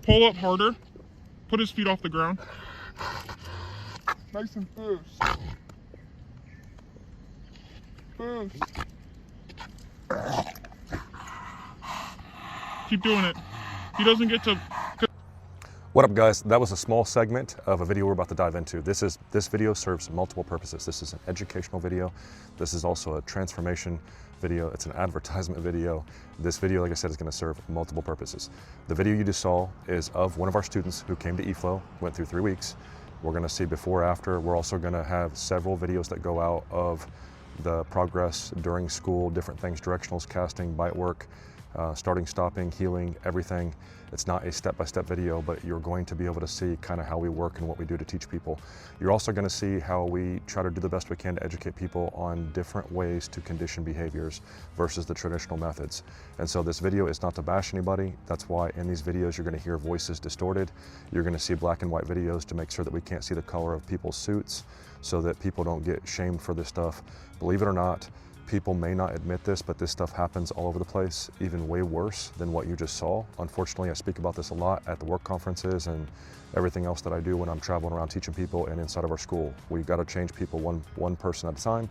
Pull up harder. Put his feet off the ground. Mason, boost. Boost. Keep doing it. He doesn't get to... What up, guys? That was a small segment of a video we're about to dive into. This video serves multiple purposes. This is an educational video. This is also a transformation video. It's an advertisement video. This video, like I said, is going to serve multiple purposes. The video you just saw is of one of our students who came to E-FLO, went through 3 weeks. We're going to see before, after. We're also going to have several videos that go out of the progress during school, different things, directionals, casting, bite work, starting, stopping, healing, everything. It's not a step-by-step video, but you're going to be able to see kind of how we work and what we do to teach people. You're also going to see how we try to do the best we can to educate people on different ways to condition behaviors versus the traditional methods. And so this video is not to bash anybody. That's why in these videos you're going to hear voices distorted. You're going to see black and white videos to make sure that we can't see the color of people's suits so that people don't get shamed for this stuff. Believe it or not, people may not admit this, but this stuff happens all over the place, even way worse than what you just saw. Unfortunately, I speak about this a lot at the work conferences and everything else that I do when I'm traveling around teaching people and inside of our school. We've got to change people one person at a time,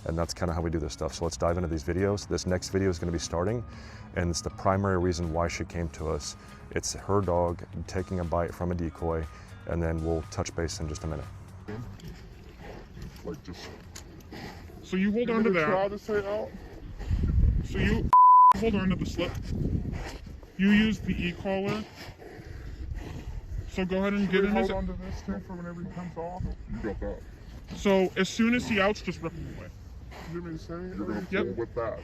and that's kind of how we do this stuff. So let's dive into these videos. This next video is going to be starting, and it's the primary reason why she came to us. It's her dog taking a bite from a decoy, and then we'll touch base in just a minute. Like just... So you hold on to that. Try to say out. So you hold on to the slip. You use the E-collar. So go ahead and get in his... Hold on to this too for whenever he comes off. You got that. So as soon as he outs, just rip him away. You want me to say it? You're gonna pull with that.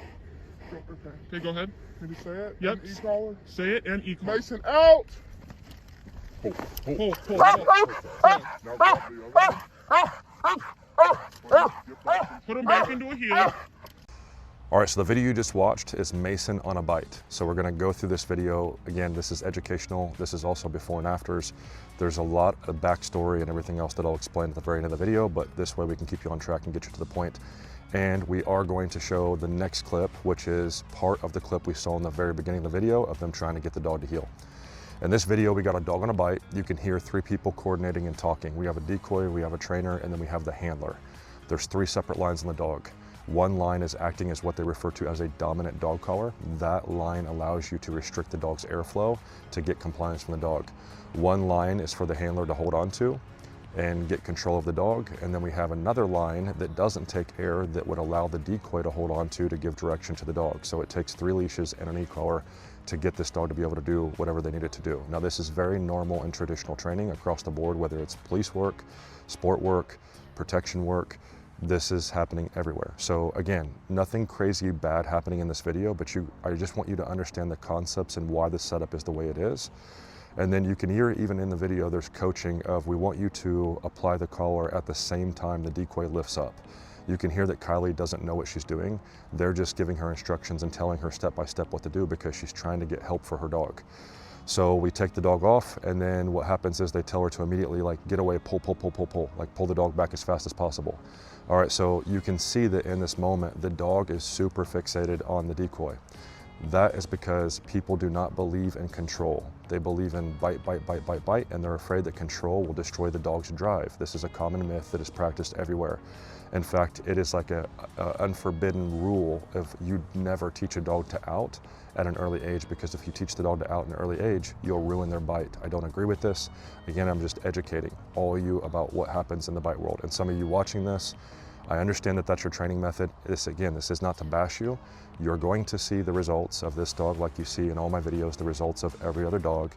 Okay, go ahead. Can you say it? Yep. E-collar. Say it and E-collar. Mason, out! Pull. Put him back into a heel. All right, so the video you just watched is Mason on a bite. So we're gonna go through this video. Again, this is educational. This is also before and afters. There's a lot of backstory and everything else that I'll explain at the very end of the video, but this way we can keep you on track and get you to the point. And we are going to show the next clip, which is part of the clip we saw in the very beginning of the video of them trying to get the dog to heel. In this video, we got a dog on a bite. You can hear 3 people coordinating and talking. We have a decoy, we have a trainer, and then we have the handler. There's 3 separate lines in the dog. One line is acting as what they refer to as a dominant dog collar. That line allows you to restrict the dog's airflow to get compliance from the dog. One line is for the handler to hold on to and get control of the dog. And then we have another line that doesn't take air that would allow the decoy to hold on to give direction to the dog. So it takes 3 leashes and an E-collar to get this dog to be able to do whatever they need it to do. Now, this is very normal in traditional training across the board, whether it's police work, sport work, protection work. This is happening everywhere. So again, nothing crazy bad happening in this video, but I just want you to understand the concepts and why the setup is the way it is. And then you can hear even in the video, there's coaching of, we want you to apply the collar at the same time the decoy lifts up. You can hear that Kylie doesn't know what she's doing. They're just giving her instructions and telling her step by step what to do because she's trying to get help for her dog. So we take the dog off, and then what happens is they tell her to immediately get away, pull, like pull the dog back as fast as possible. All right, so you can see that in this moment, the dog is super fixated on the decoy. That is because people do not believe in control. They believe in bite, and they're afraid that control will destroy the dog's drive. This is a common myth that is practiced everywhere. In fact, it is like a unforbidden rule of you never teach a dog to out at an early age, because if you teach the dog to out at an early age, you'll ruin their bite. I don't agree with this. Again, I'm just educating all of you about what happens in the bite world. And some of you watching this, I understand that that's your training method. This is not to bash you. You're going to see the results of this dog like you see in all my videos, the results of every other dog,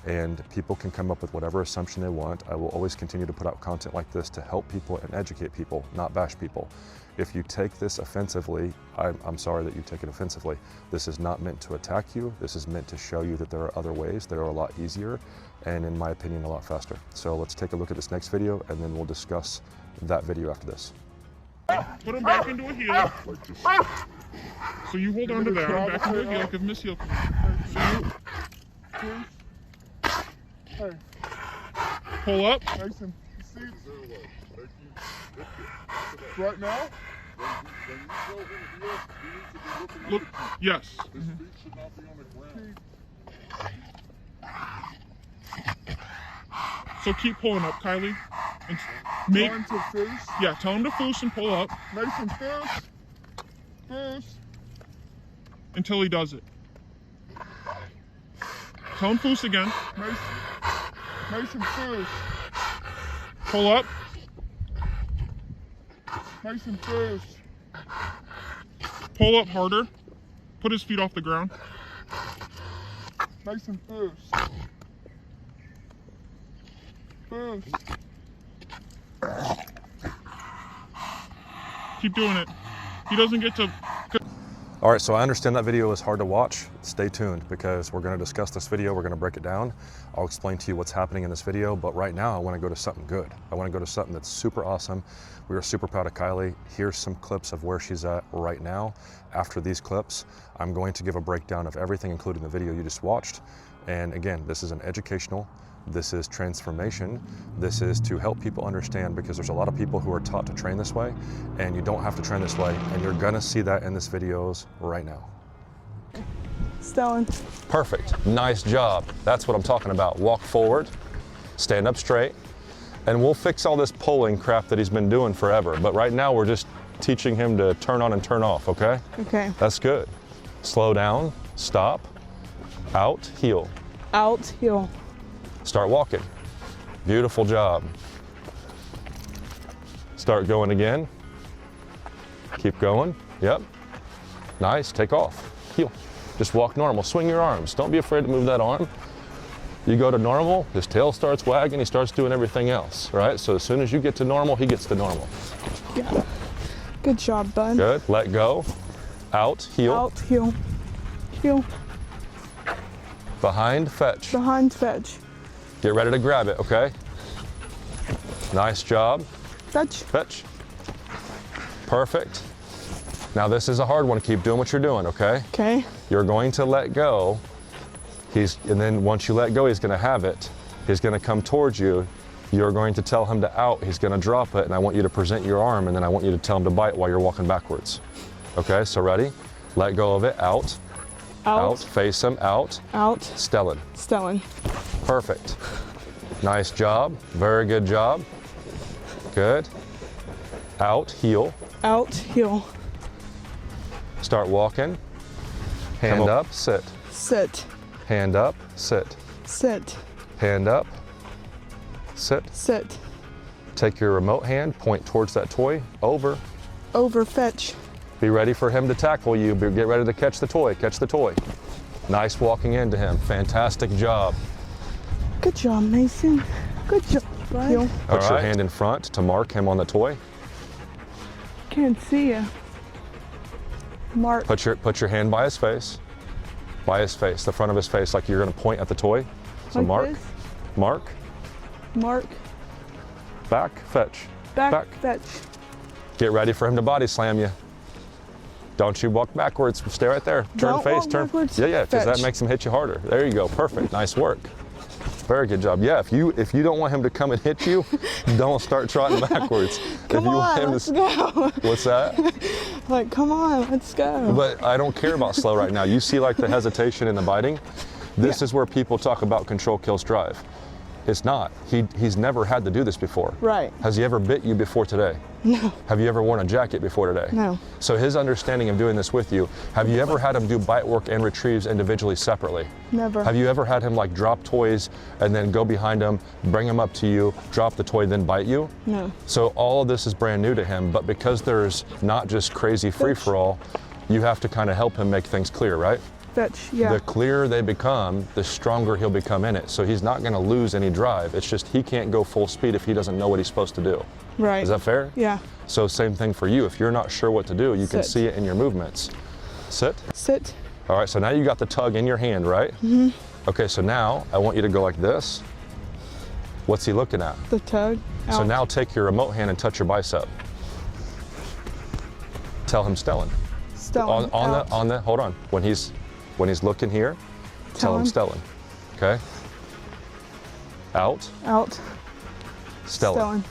and people can come up with whatever assumption they want. I will always continue to put out content like this to help people and educate people, not bash people. If you take this offensively, I'm sorry that you take it offensively. This is not meant to attack you. This is meant to show you that there are other ways that are a lot easier and, in my opinion, a lot faster. So let's take a look at this next video, and then we'll discuss that video after this. Put him back into a heel. So you hold on to that, back into a heel, give him his heel. So Hey. Pull up. Mason, see? Right now? Look, yes. His feet should not be on the ground. So keep pulling up, Kylie. And Trying to fish. yeah, tell him to foos and pull up Mason, fish. Fish. until he does it. Tell him foos again. Mason, fish. Pull up. Mason, fish. Pull up harder. Put his feet off the ground. Mason, fish. Fish. Keep doing it. He doesn't get to. All right, so I understand that video is hard to watch. Stay tuned because we're gonna discuss this video, we're gonna break it down. I'll explain to you what's happening in this video, but right now I wanna go to something good. I wanna go to something that's super awesome. We are super proud of Kylie. Here's some clips of where she's at right now. After these clips, I'm going to give a breakdown of everything, including the video you just watched. And again, this is an educational, this is transformation. This is to help people understand because there's a lot of people who are taught to train this way and you don't have to train this way. And you're gonna see that in this videos right now. Stellan. Perfect, nice job. That's what I'm talking about. Walk forward, stand up straight, and we'll fix all this pulling crap that he's been doing forever. But right now we're just teaching him to turn on and turn off, okay? Okay. That's good. Slow down, stop, out, heel. Out, heel. Start walking. Beautiful job. Start going again. Keep going. Yep. Nice. Take off. Heel. Just walk normal. Swing your arms. Don't be afraid to move that arm. You go to normal, his tail starts wagging, he starts doing everything else, right? So as soon as you get to normal, he gets to normal. Yeah. Good job, bud. Good. Let go. Out, heel. Out, heel. Heel. Behind, fetch. Behind, fetch. Get ready to grab it, okay? Nice job. Fetch. Fetch. Perfect. Now this is a hard one. Keep doing what you're doing, okay? Okay. You're going to let go. And then once you let go, he's gonna have it. He's gonna come towards you. You're going to tell him to out. He's gonna drop it, and I want you to present your arm, and then I want you to tell him to bite while you're walking backwards. Okay, so ready? Let go of it, out. Out, face him, out. Out. Stellan. Stellan. Perfect. Nice job, very good job. Good. Out, heel. Out, heel. Start walking. Hand up, sit. Sit. Hand up, sit. Sit. Hand up, sit. Sit. Take your remote hand, point towards that toy, over. Over, fetch. Be ready for him to tackle you. Get ready to catch the toy. Catch the toy. Nice walking into him. Fantastic job. Good job, Mason. Good job, bud. Heel. Put your hand in front to mark him on the toy. Can't see you. Mark. Put your hand by his face. By his face, the front of his face, like you're gonna point at the toy. So Like mark, this? mark, Mark. back, fetch. Back, fetch. Get ready for him to body slam you. Don't you walk backwards. Stay right there. Turn Don't face, walk turn. backwards. Yeah, because that Fetch. makes him hit you harder. There you go. Perfect. Nice work. Very good job. Yeah, if you don't want him to come and hit you, don't start trotting backwards. Come if you on, want him let's to, go. What's that? Like, come on, let's go. But I don't care about slow right now. You see like the hesitation and the biting? This is where people talk about control kills drive. It's not. He's never had to do this before. Right. Has he ever bit you before today? No. Have you ever worn a jacket before today? No. So his understanding of doing this with you, have you ever had him do bite work and retrieves individually separately? Never. Have you ever had him like drop toys and then go behind him, bring him up to you, drop the toy, then bite you? No. So all of this is brand new to him, but because there's not just crazy free-for-all, you have to kind of help him make things clear, right? Fetch, yeah. The clearer they become, the stronger he'll become in it. So he's not gonna lose any drive. It's just he can't go full speed if he doesn't know what he's supposed to do. Right. Is that fair? Yeah. So same thing for you. If you're not sure what to do, you can Sit. see it in your movements. Sit. Sit. All right, so now you got the tug in your hand, right? Mm-hmm. Okay, so now I want you to go like this. What's he looking at? The tug. So Out. now take your remote hand and touch your bicep. Tell him Stellan. Stellan. On the hold on. When he's looking here, tell him Stellan. Okay? Out. Out. Stellan.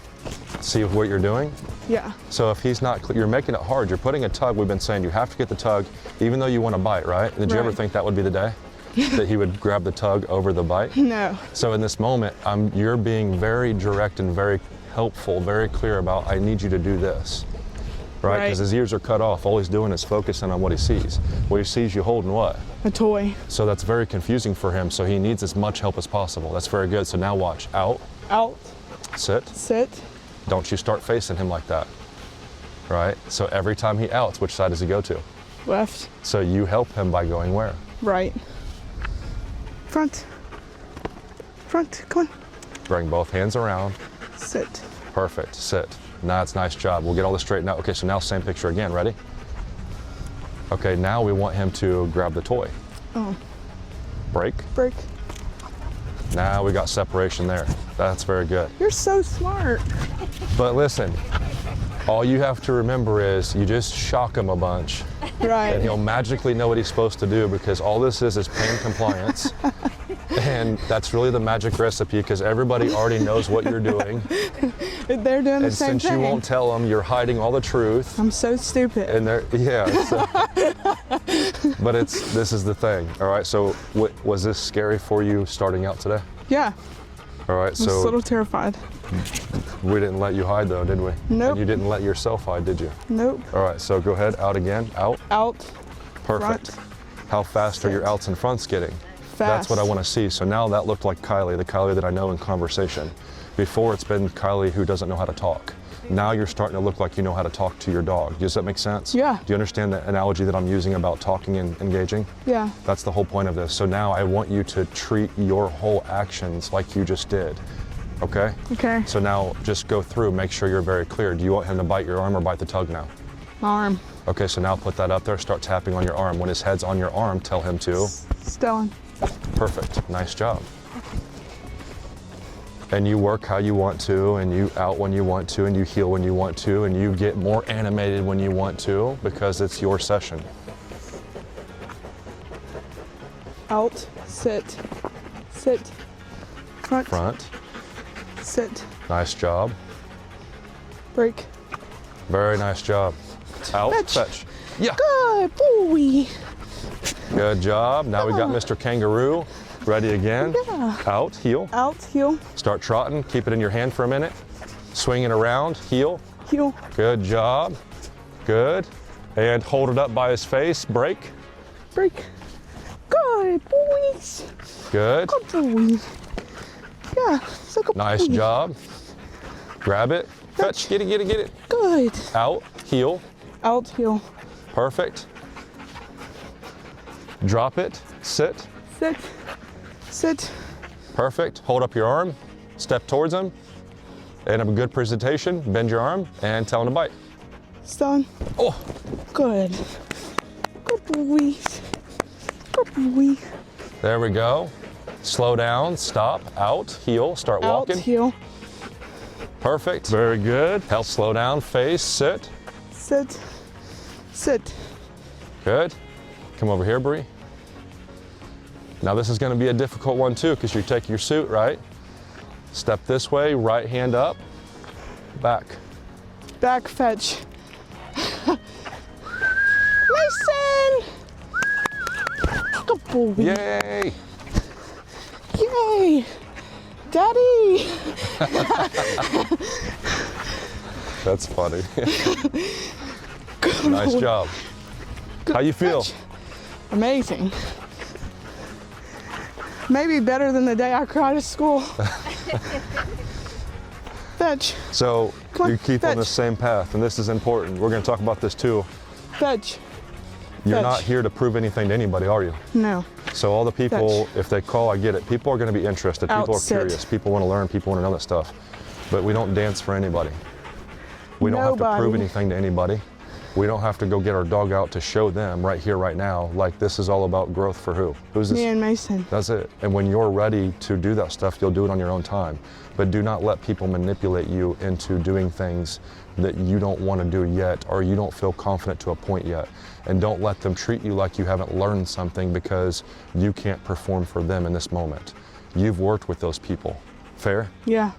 See what you're doing? Yeah. So if he's not, you're making it hard. You're putting a tug. We've been saying you have to get the tug, even though you want to bite, right? Did you ever Right. think that would be the day? that he would grab the tug over the bite? No. So in this moment, you're being very direct and very helpful, very clear about, I need you to do this, right? Because his ears are cut off. All he's doing is focusing on what he sees. Well, he sees you holding what? A toy. So that's very confusing for him. So he needs as much help as possible. That's very good. So now watch. Out. Out. Sit. Sit. Don't you start facing him like that, right? So every time he outs, which side does he go to? Left. So you help him by going where? Right. Front. Front. Come on. Bring both hands around. Sit. Perfect. Sit. That's nice job. We'll get all this straightened out. Okay, so now same picture again. Ready? Okay, now we want him to grab the toy. Oh. Break. Break. Now we got separation there. That's very good. You're so smart. But listen, all you have to remember is you just shock him a bunch. Right. And he'll magically know what he's supposed to do, because all this is pain compliance. And that's really the magic recipe, because everybody already knows what you're doing. They're doing the And same since you won't tell them, you're hiding all the truth. I'm so stupid. And so, but this is the thing. All right, so was this scary for you starting out today? Yeah. All right, I was a so little terrified. we didn't let you hide though, did we? Nope. And you didn't let yourself hide, did you? Nope. All right, so go ahead, out again, out. Out. Perfect. Front. How fast are your Sit. outs and fronts getting? Fast. That's what I want to see. So now that looked like Kylie, the Kylie that I know in conversation. Before, it's been Kylie who doesn't know how to talk. Now you're starting to look like you know how to talk to your dog. Does that make sense? Yeah. Do you understand the analogy that I'm using about talking and engaging? Yeah. That's the whole point of this. So now I want you to treat your whole actions like you just did. Okay? Okay. So now just go through, make sure you're very clear. Do you want him to bite your arm or bite the tug now? Arm. Okay, so now put that up there, start tapping on your arm. When his head's on your arm, tell him to. Stellan. Perfect, nice job. And you work how you want to, and you out when you want to, and you heal when you want to, and you get more animated when you want to, because it's your session. Out. Sit. Sit. Front. Front, Sit. nice job. Break. Very nice job. Out, fetch. Yeah, Good boy. good job. Now we got Mr. Kangaroo. Ready again. Yeah. Out, heel. Out. Heel. Start trotting, keep it in your hand for a minute. Swing it around, heel. Heel. Good job. Good. And hold it up by his face, break. Break. Good boys. Good. Good boy. Yeah. So good Nice boy. job. Grab it. Fetch. Get it, get it, get it. Good. Out. Heel. Out. Heel. Perfect. Drop it. Sit. Sit. Sit. Perfect. Hold up your arm. Step towards him. And a good presentation. Bend your arm and tell him to bite. Stellan. Oh, Good. Good boys. Good boy. there we go. Slow down. Stop. Out. Heel. Start Out. walking. Heel. Perfect. Very good. Help slow down. Face. Sit. Sit. Sit. Good. Come over here, Bree. Now this is going to be a difficult one too, because you take your suit, right? Step this way, right hand up, back. Back fetch. Mason! Good boy. Yay! Yay! Daddy! That's funny. Good Nice boy. job. How you feel? Fetch. Amazing. Maybe better than the day I cried at school. Fetch. So Come on, you keep on fetch. the same path, and this is important. We're going to talk about this too. Fetch. You're Fetch. not here to prove anything to anybody, are you? No. So all the people, if they call, I get it. People are going to be interested. People are Outsit. curious. People want to learn. People want to know that stuff. But we don't dance for anybody. We don't have to prove Nobody. anything to anybody. We don't have to go get our dog out to show them right here, right now. Like, this is all about growth for who? Who's this? Me and Mason. That's it. And when you're ready to do that stuff, you'll do it on your own time. But do not let people manipulate you into doing things that you don't want to do yet, or you don't feel confident to a point yet. And don't let them treat you like you haven't learned something because you can't perform for them in this moment. You've worked with those people. Fair? Yeah.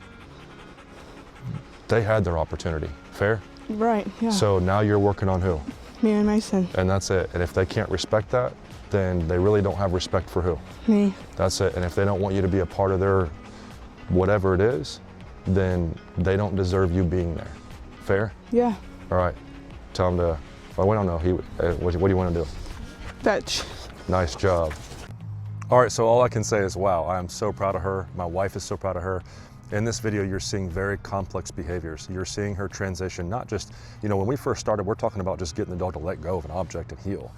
They had their opportunity. Fair? Right. Yeah. So now you're working on who? Me and Mason. And that's it. And if they can't respect that, then they really don't have respect for who? Me. That's it. And if they don't want you to be a part of their whatever it is, then they don't deserve you being there. Fair? Yeah. All right. Tell him to, well, we don't know. What do you want to do? Fetch. Nice job. All right, so all I can say is, wow, I'm so proud of her. My wife is so proud of her. In this video, you're seeing very complex behaviors. You're seeing her transition, not just, you know, when we first started, we're talking about just getting the dog to let go of an object and heel.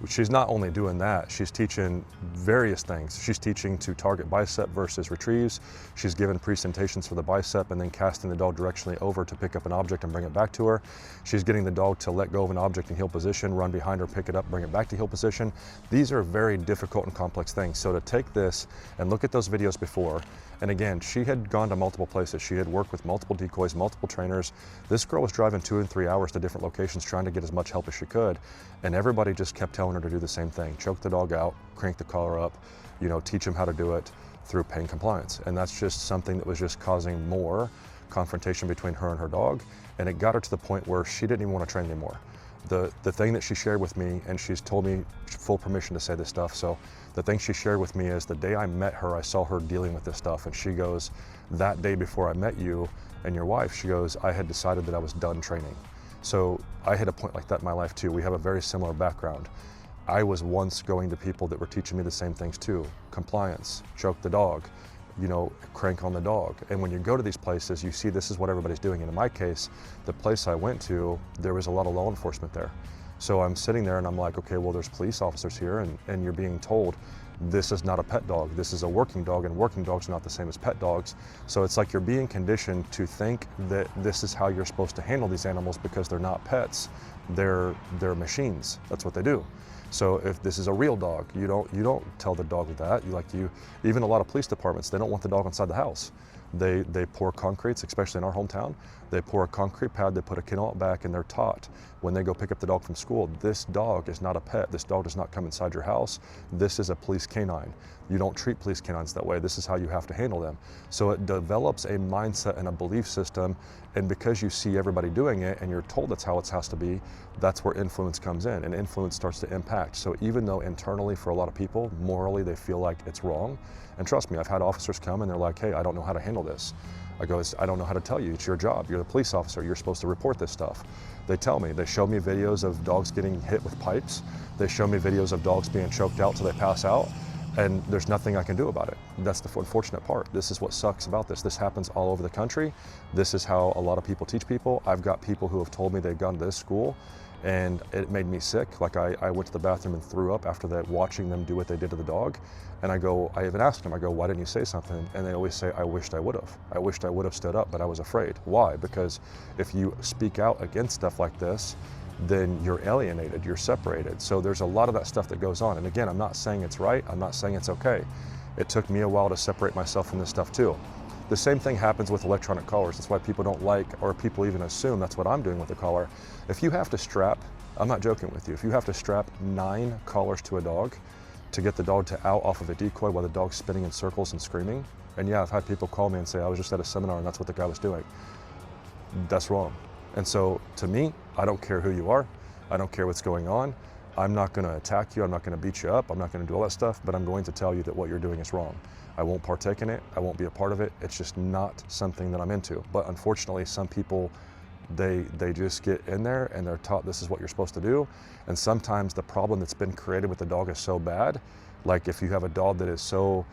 She's not only doing that, she's teaching various things. She's teaching to target bicep versus retrieves. She's given presentations for the bicep and then casting the dog directionally over to pick up an object and bring it back to her. She's getting the dog to let go of an object in heel position, run behind her, pick it up, bring it back to heel position. These are very difficult and complex things. So to take this and look at those videos before, and again, she had gone to multiple places. She had worked with multiple decoys, multiple trainers. This girl was driving 2 and 3 hours to different locations trying to get as much help as she could. And everybody just kept telling her to do the same thing. Choke the dog out, crank the collar up, you know, teach him how to do it through pain compliance. And that's just something that was just causing more confrontation between her and her dog. And it got her to the point where she didn't even want to train anymore. The thing that she shared with me, and she's told me full permission to say this stuff, so the thing she shared with me is the day I met her, I saw her dealing with this stuff, and she goes, that day before I met you and your wife, she goes, I had decided that I was done training. So I hit a point like that in my life too. We have a very similar background. I was once going to people that were teaching me the same things too. Compliance, choke the dog, you know, crank on the dog. And when you go to these places, you see this is what everybody's doing. And in my case, the place I went to, there was a lot of law enforcement there. So I'm sitting there and I'm like, okay, well, there's police officers here and you're being told this is not a pet dog. This is a working dog, and working dogs are not the same as pet dogs. So it's like you're being conditioned to think that this is how you're supposed to handle these animals because they're not pets. They're machines. That's what they do. So if this is a real dog, you don't tell the dog that. Even a lot of police departments, they don't want the dog inside the house. They pour concretes, especially in our hometown. They pour a concrete pad, they put a kennel out back, and they're taught when they go pick up the dog from school, this dog is not a pet. This dog does not come inside your house. This is a police canine. You don't treat police canines that way. This is how you have to handle them. So it develops a mindset and a belief system, and because you see everybody doing it and you're told that's how it has to be, that's where influence comes in, and influence starts to impact. So even though internally for a lot of people, morally they feel like it's wrong, and trust me, I've had officers come and they're like, hey, I don't know how to handle this. I go, I don't know how to tell you, it's your job. You're the police officer, you're supposed to report this stuff. They tell me, they show me videos of dogs getting hit with pipes. They show me videos of dogs being choked out till they pass out, and there's nothing I can do about it. That's the unfortunate part. This is what sucks about this. This happens all over the country. This is how a lot of people teach people. I've got people who have told me they've gone to this school and it made me sick. Like I went to the bathroom and threw up after that, watching them do what they did to the dog. And I even asked them, I go, why didn't you say something? And they always say, I wished I would have. I wished I would have stood up, but I was afraid. Why? Because if you speak out against stuff like this, then you're alienated, you're separated. So there's a lot of that stuff that goes on. And again, I'm not saying it's right, I'm not saying it's okay. It took me a while to separate myself from this stuff too. The same thing happens with electronic collars. That's why people don't like, or people even assume that's what I'm doing with the collar. If you have to strap, I'm not joking with you, if you have to strap 9 collars to a dog to get the dog to out off of a decoy while the dog's spinning in circles and screaming, and yeah, I've had people call me and say, I was just at a seminar and that's what the guy was doing. That's wrong. And so to me, I don't care who you are. I don't care what's going on. I'm not gonna attack you. I'm not gonna beat you up. I'm not gonna do all that stuff, but I'm going to tell you that what you're doing is wrong. I won't partake in it. I won't be a part of it. It's just not something that I'm into. But unfortunately, some people, they just get in there and they're taught this is what you're supposed to do. And sometimes the problem that's been created with the dog is so bad. Like if you have a dog that is so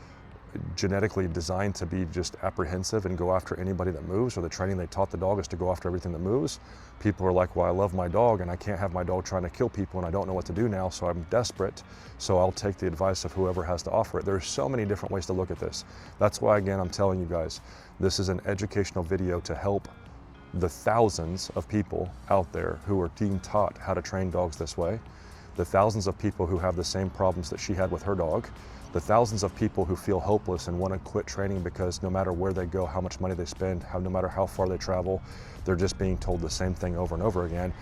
genetically designed to be just apprehensive and go after anybody that moves, or the training they taught the dog is to go after everything that moves, people are like, well, I love my dog and I can't have my dog trying to kill people and I don't know what to do now, so I'm desperate, so I'll take the advice of whoever has to offer it. There's so many different ways to look at this. That's why, again, I'm telling you guys, this is an educational video to help the thousands of people out there who are being taught how to train dogs this way, the thousands of people who have the same problems that she had with her dog, the thousands of people who feel hopeless and want to quit training because no matter where they go, how much money they spend, no matter how far they travel, they're just being told the same thing over and over again.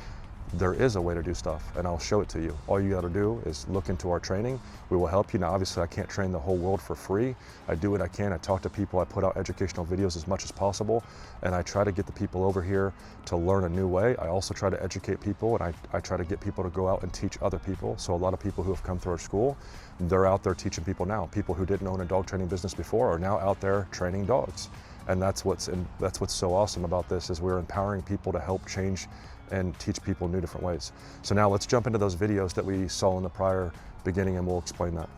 there is a way to do stuff, and I'll show it to you. All you got to do is look into our training. We will help you. Now, obviously, I can't train the whole world for free. I do what I can. I talk to people. I put out educational videos as much as possible, and I try to get the people over here to learn a new way. I also try to educate people, and I try to get people to go out and teach other people. So a lot of people who have come through our school, they're out there teaching people now. People who didn't own a dog training business before are now out there training dogs. And that's what's so awesome about this, is we're empowering people to help change and teach people new different ways. So now let's jump into those videos that we saw in the prior beginning, and we'll explain that.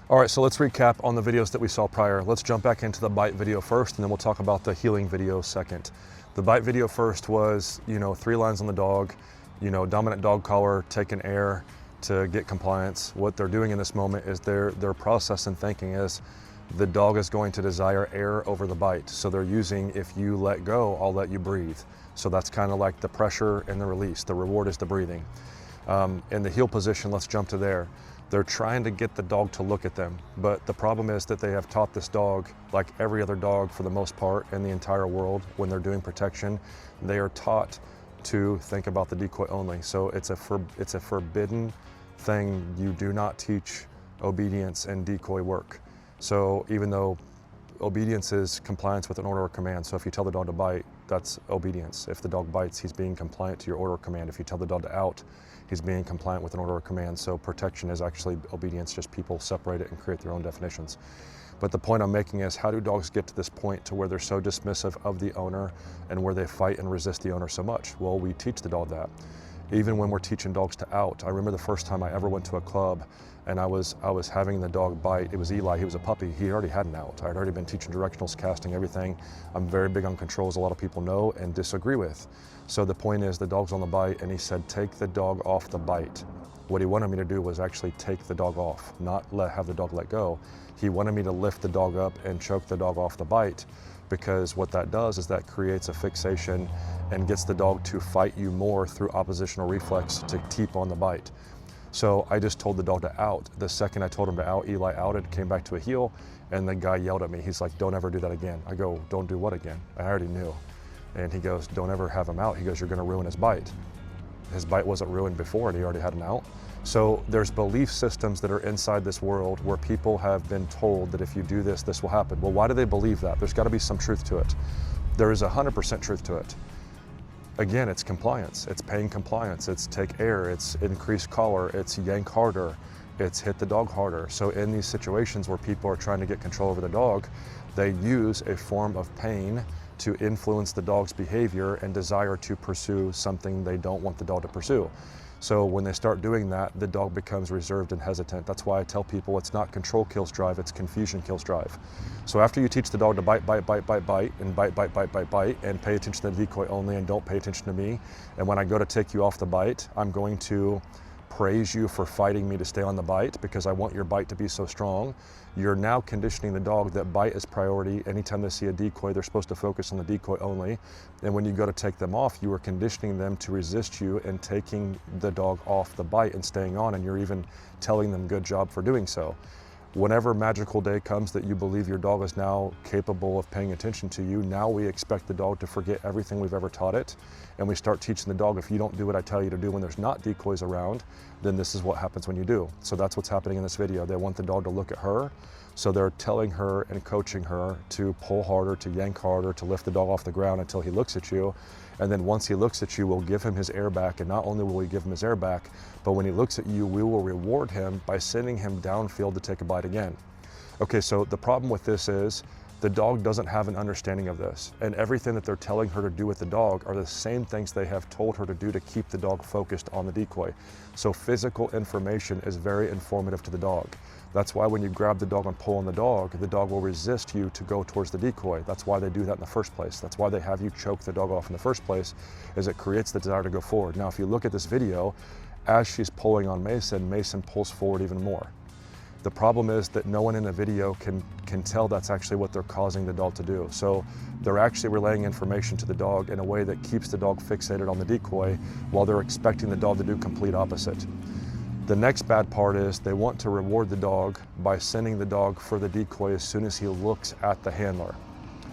All right, so let's recap on the videos that we saw prior. Let's jump back into the bite video first, and then we'll talk about the healing video second. The bite video first was, 3 lines on the dog, dominant dog collar, taking air to get compliance. What they're doing in this moment is their process and thinking is the dog is going to desire air over the bite. So they're using, if you let go, I'll let you breathe. So that's kind of like the pressure and the release. The reward is the breathing. In the heel position, let's jump to there. They're trying to get the dog to look at them, but the problem is that they have taught this dog, like every other dog for the most part in the entire world, when they're doing protection, they are taught to think about the decoy only. So it's a forbidden thing. You do not teach obedience and decoy work. So even though obedience is compliance with an order or command, so if you tell the dog to bite, that's obedience. If the dog bites, he's being compliant to your order or command. If you tell the dog to out, he's being compliant with an order or command. So protection is actually obedience, just people separate it and create their own definitions. But the point I'm making is, how do dogs get to this point to where they're so dismissive of the owner and where they fight and resist the owner so much? Well, we teach the dog that. Even when we're teaching dogs to out, I remember the first time I ever went to a club and I was having the dog bite. It was Eli, he was a puppy. He already had an out. I had already been teaching directionals, casting, everything. I'm very big on controls, a lot of people know and disagree with. So the point is, the dog's on the bite, and he said, take the dog off the bite. What he wanted me to do was actually take the dog off, not have the dog let go. He wanted me to lift the dog up and choke the dog off the bite, because what that does is that creates a fixation and gets the dog to fight you more through oppositional reflex to keep on the bite. So I just told the dog to out. The second I told him to out, Eli outed, came back to a heel, and the guy yelled at me. He's like, don't ever do that again. I go, don't do what again? I already knew. And he goes, don't ever have him out. He goes, you're gonna ruin his bite. His bite wasn't ruined before, and he already had an out. So there's belief systems that are inside this world where people have been told that if you do this, this will happen. Well, why do they believe that? There's gotta be some truth to it. There is 100% truth to it. Again, it's compliance, it's paying compliance, it's take air, it's increase collar, it's yank harder, it's hit the dog harder. So in these situations where people are trying to get control over the dog, they use a form of pain to influence the dog's behavior and desire to pursue something they don't want the dog to pursue. So when they start doing that, the dog becomes reserved and hesitant. That's why I tell people it's not control kills drive, it's confusion kills drive. So after you teach the dog to bite, bite, bite, bite, bite, and bite, bite, bite, bite, bite, and pay attention to the decoy only and don't pay attention to me, and when I go to take you off the bite, I'm going to praise you for fighting me to stay on the bite because I want your bite to be so strong. You're now conditioning the dog that bite is priority. Anytime they see a decoy, they're supposed to focus on the decoy only. And when you go to take them off, you are conditioning them to resist you and taking the dog off the bite and staying on, and you're even telling them good job for doing so. Whenever magical day comes that you believe your dog is now capable of paying attention to you, now we expect the dog to forget everything we've ever taught it. And we start teaching the dog, if you don't do what I tell you to do when there's not decoys around, then this is what happens when you do. So that's what's happening in this video. They want the dog to look at her. So they're telling her and coaching her to pull harder, to yank harder, to lift the dog off the ground until he looks at you. And then once he looks at you, we'll give him his air back. And not only will we give him his air back, but when he looks at you, we will reward him by sending him downfield to take a bite again. Okay, so the problem with this is the dog doesn't have an understanding of this. And everything that they're telling her to do with the dog are the same things they have told her to do to keep the dog focused on the decoy. So physical information is very informative to the dog. That's why when you grab the dog and pull on the dog will resist you to go towards the decoy. That's why they do that in the first place. That's why they have you choke the dog off in the first place, is it creates the desire to go forward. Now, if you look at this video, as she's pulling on Mason, Mason pulls forward even more. The problem is that no one in the video can tell that's actually what they're causing the dog to do. So they're actually relaying information to the dog in a way that keeps the dog fixated on the decoy while they're expecting the dog to do complete opposite. The next bad part is they want to reward the dog by sending the dog for the decoy as soon as he looks at the handler.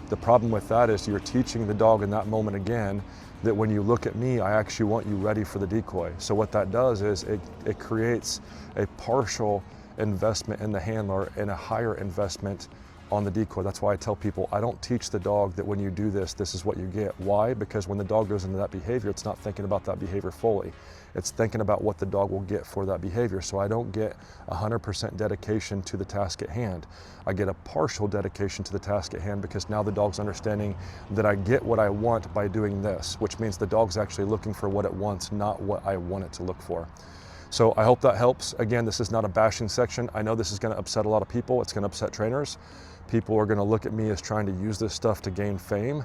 The problem with that is you're teaching the dog in that moment again that when you look at me, I actually want you ready for the decoy. So what that does is it creates a partial investment in the handler and a higher investment on the decoy. That's why I tell people, I don't teach the dog that when you do this, this is what you get. Why? Because when the dog goes into that behavior, it's not thinking about that behavior fully. It's thinking about what the dog will get for that behavior. So I don't get 100% dedication to the task at hand. I get a partial dedication to the task at hand because now the dog's understanding that I get what I want by doing this, which means the dog's actually looking for what it wants, not what I want it to look for. So I hope that helps. Again, this is not a bashing section. I know this is going to upset a lot of people. It's going to upset trainers. People are going to look at me as trying to use this stuff to gain fame.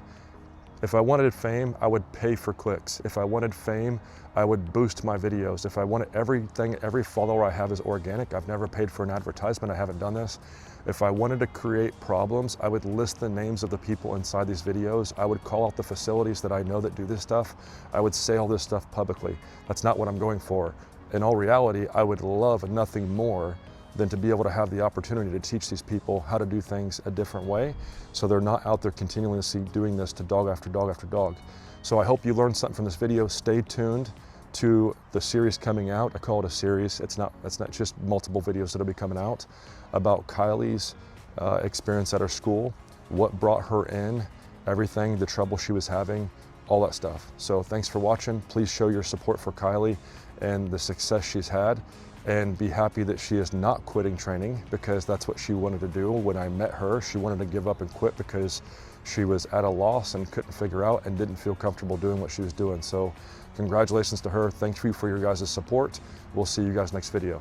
If I wanted fame, I would pay for clicks. If I wanted fame, I would boost my videos. If I wanted everything, every follower I have is organic. I've never paid for an advertisement. I haven't done this. If I wanted to create problems, I would list the names of the people inside these videos. I would call out the facilities that I know that do this stuff. I would say all this stuff publicly. That's not what I'm going for. In all reality, I would love nothing more than to be able to have the opportunity to teach these people how to do things a different way, so they're not out there continuously doing this to dog after dog after dog. So I hope you learned something from this video. Stay tuned to the series coming out. I call it a series. It's not just multiple videos that'll be coming out about Kylie's experience at her school, what brought her in, everything, the trouble she was having, all that stuff. So thanks for watching. Please show your support for Kylie and the success she's had, and be happy that she is not quitting training, because that's what she wanted to do. When I met her, she wanted to give up and quit because she was at a loss and couldn't figure out and didn't feel comfortable doing what she was doing. So congratulations to her. Thank you for your guys' support. We'll see you guys next video.